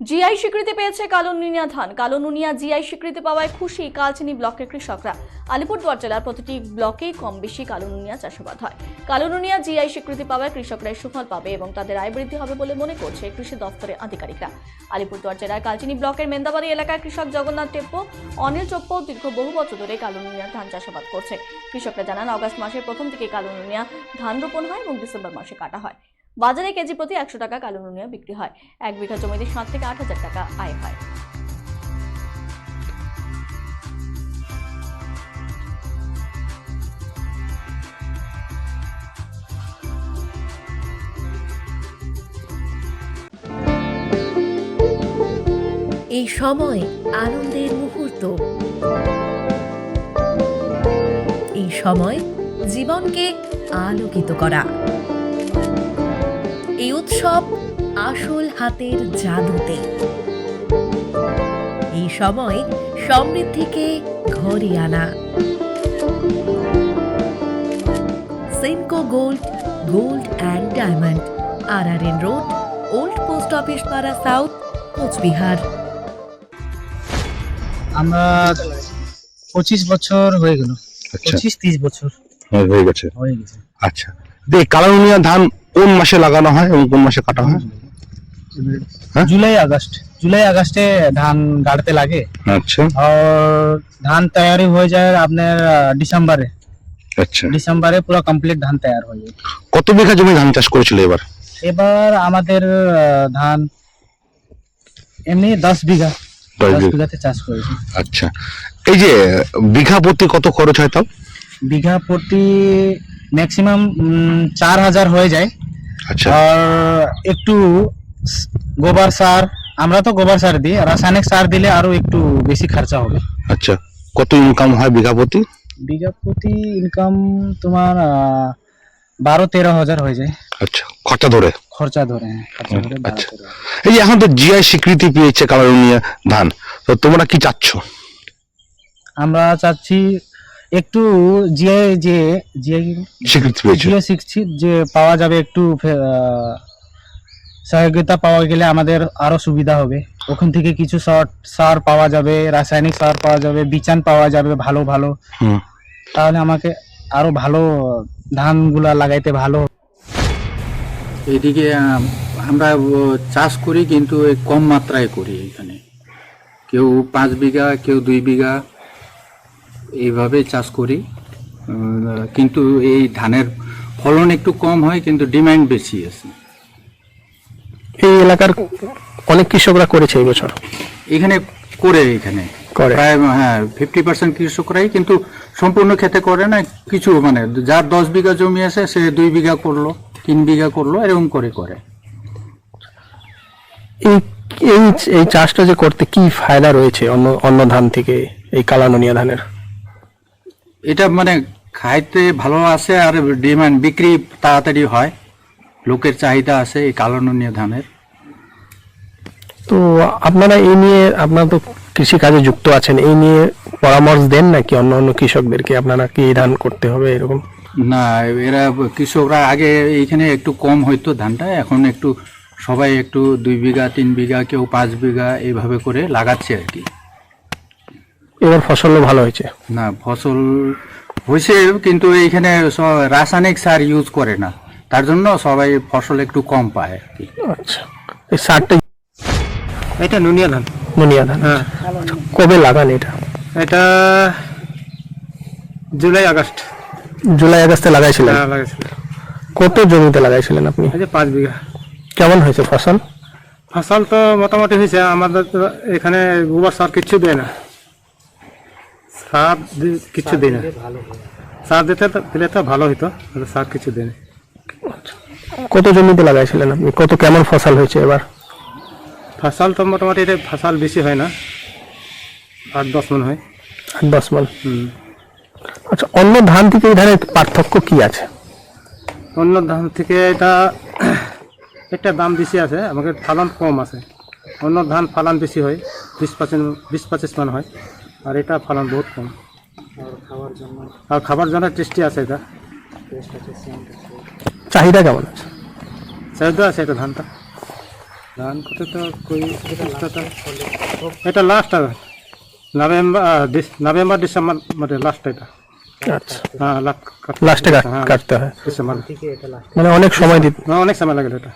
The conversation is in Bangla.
জিআই স্বীকৃতি পেয়েছে কালো নুনিয়া ধান। কালো নুনিয়া জিআই স্বীকৃতি পাওয়ায় খুশি কালচিনি ব্লকের কৃষকরা। আলিপুরদুয়ার জেলার প্রতিটি ব্লকেই কম বেশি কালো নুনিয়া চাষাবাদ হয়। কালো নুনিয়া জিআই স্বীকৃতি পাওয়ায় কৃষকরা সুফল পাবে এবং তাদের আয় বৃদ্ধি হবে বলে মনে করছে কৃষি দপ্তরের আধিকারিকরা। আলিপুরদুয়ার জেলার কালচিনি ব্লকের মেন্দাবাড়ি এলাকার কৃষক জগন্নাথ টেপ্পো, অনিল চোপ্প দীর্ঘ বহু বছর ধরে কালো নুনিয়া ধান চাষাবাদ করছে। কৃষকরা জানান, অগস্ট মাসের প্রথম দিকে কালো নুনিয়া ধান রোপণ হয় এবং ডিসেম্বর মাসে কাটা হয়। বাজারে কেজি প্রতি 100 টাকা কালো নুনিয়া বিক্রি হয়। 1 বিঘা জমিতে 7 থেকে 8 হাজার টাকা আয় হয়। এই সময় আনন্দের মুহূর্ত, এই সময় জীবনকে আলোকিত করা, এই উৎসব আসল হাতের জাদুতে, এই সময় সমৃদ্ধিকে ঘরে আনা। Senco gold, gold and diamond, RRN road, old post office পাড়া সাউথ, কোচবিহার। আমরা 25 বছর হয়ে গেল। 25-30 বছর হয়ে গেছে। আচ্ছা, কালো নুনিয়া ধান কোন মাসে লাগানো হয় এবং কোন মাসে কাটা হয়? जुलाई अगस्टे धान गाड़ते लागे। अच्छा। और धान तैयारी हो जाए আপনার ডিসেম্বরে। আচ্ছা, ডিসেম্বরে পুরো কমপ্লিট ধান তৈরি হয়ে যায়। কত বিঘা জমি ধান চাষ করেছিল এবার? এবার আমাদের ধান এমনি 10 বিঘা বিঘাতে চাষ করেছি। আচ্ছা, এই যে বিঘা প্রতি কত খরচ হয় তাও? বিঘা প্রতি ম্যাক্সিমাম 4000 হয়ে যায়। আচ্ছা। আর একটু গোবর সার, আমরা তো গোবর সার দিই, রাসায়নিক সার দিলে আরো একটু বেশি খরচা হবে। আচ্ছা, কত ইনকাম হয় বিঘা প্রতি? বিঘা প্রতি ইনকাম তোমার 12-13 হাজার হয়ে যায়। আচ্ছা, খরচা ধরে? খরচা ধরে। আচ্ছা, এই যে এখন তো জিআই স্বীকৃতি পেয়েছে কালো নুনিয়া ধান, তো তোমরা কি চাচ্ছ? আমরা চাচ্ছি একটু জিআই স্বীকৃতি পেয়েছে, জিআই স্বীকৃতি যে পাওয়া যাবে, একটু সহযোগিতা পাওয়া গেলে আমাদের আরো সুবিধা হবে। ওখান থেকে কিছু সার পাওয়া যাবে, রাসায়নিক সার পাওয়া যাবে, বিচান পাওয়া যাবে ভালো ভালো। তাহলে আমাকে আরো ভালো ধানগুলা লাগাইতে ভালো। এদিকে আমরা চাষ করি, কিন্তু কম মাত্রায় করি। এখানে কেউ 5 বিঘা, কেউ 2 বিঘা এইভাবে চাষ করি। কিন্তু এই ধানের ফলন একটু কম হয়, কিন্তু ডিমান্ড বেশি আছে। এই এলাকার অনেক কৃষকরা করেছে এই বছর এখানে এখানে প্রায় 50% কৃষকরাই, কিন্তু সম্পূর্ণ ক্ষেতে করে না। কিছু মানে যার 10 বিঘা জমি আছে সে 2 বিঘা করলো, 3 বিঘা করলো, এরকম করে। এই এই চাষটা যে করতে কি ফায়দা রয়েছে অন্য ধান থেকে এই কালো নুনিয়া ধানের? এটা মানে খাইতে ভালো আছে, আর ডিমান্ড বিক্রি তাড়াতাড়ি হয়, লোকের চাহিদা আছে এই কালো নুনিয়া ধানের। তো আপনারা এই নিয়ে, আপনারা তো কৃষি কাজে যুক্ত আছেন, এই নিয়ে পরামর্শ দেন নাকি অন্য কৃষকদেরকে আপনারা কি ধান করতে হবে এরকম? না, এরা কৃষকরা আগে এইখানে একটু কম হইতো ধানটা, এখন একটু সবাই একটু 2 বিঘা, 3 বিঘা, কেউ 5 বিঘা এইভাবে করে লাগাচ্ছে আর কি। এবার ফসলও ভালো হয়েছে? না, ফসল হয়েছে, কিন্তু এইখানে রাসায়নিক সার ইউজ করে না, তার জন্য সবাই ফসল একটু কম পায় আর কি। আচ্ছা, এই সারটা এটা নুনিয়া ধান। নুনিয়া ধান, হ্যাঁ। কবে লাগান এটা? এটা জুলাই আগস্টে লাগাইছিলেন? কত জমিতে লাগাইছিলেন আপনি? 5 বিঘা। কেমন হয়েছে ফসল? ফসল তো মোটামুটি হয়েছে। আমাদের তো এখানে গোবর সার কিছু দেয় না, সার কিছু দেয় না। সার দিলে তো ভালো হইতো, সার কিছু দেয় না। কত জমিতে লাগাইছিলেন আপনি? কেমন ফসল হয়েছে এবার? ফসল তো মোটামুটি ফসল বেশি হয় না, 8-10 মন হয়। 8-10 মন। আচ্ছা, অন্য ধান থেকে এই ধানের পার্থক্য কি আছে? অন্য ধান থেকে এটা দাম বেশি আছে, আমাদের ফলন কম আছে। অন্য ধান ফলন বেশি হয়, 20-25 মন হয়, আর এটা ফলন বহুত কম। আর খাবার জন্য টেস্টি আছে এটা। চাহিদা কেমন আছে? চাহিদা আছে এটা ধানটা। ধান করতে তো এটা লাস্ট নভেম্বর ডিসেম্বর মধ্যে লাস্ট এটা। আচ্ছা, হ্যাঁ লাস্টে কাটতে হয়, ডিসেম্বর মানে অনেক সময় দিতে। অনেক সময় লাগে এটা।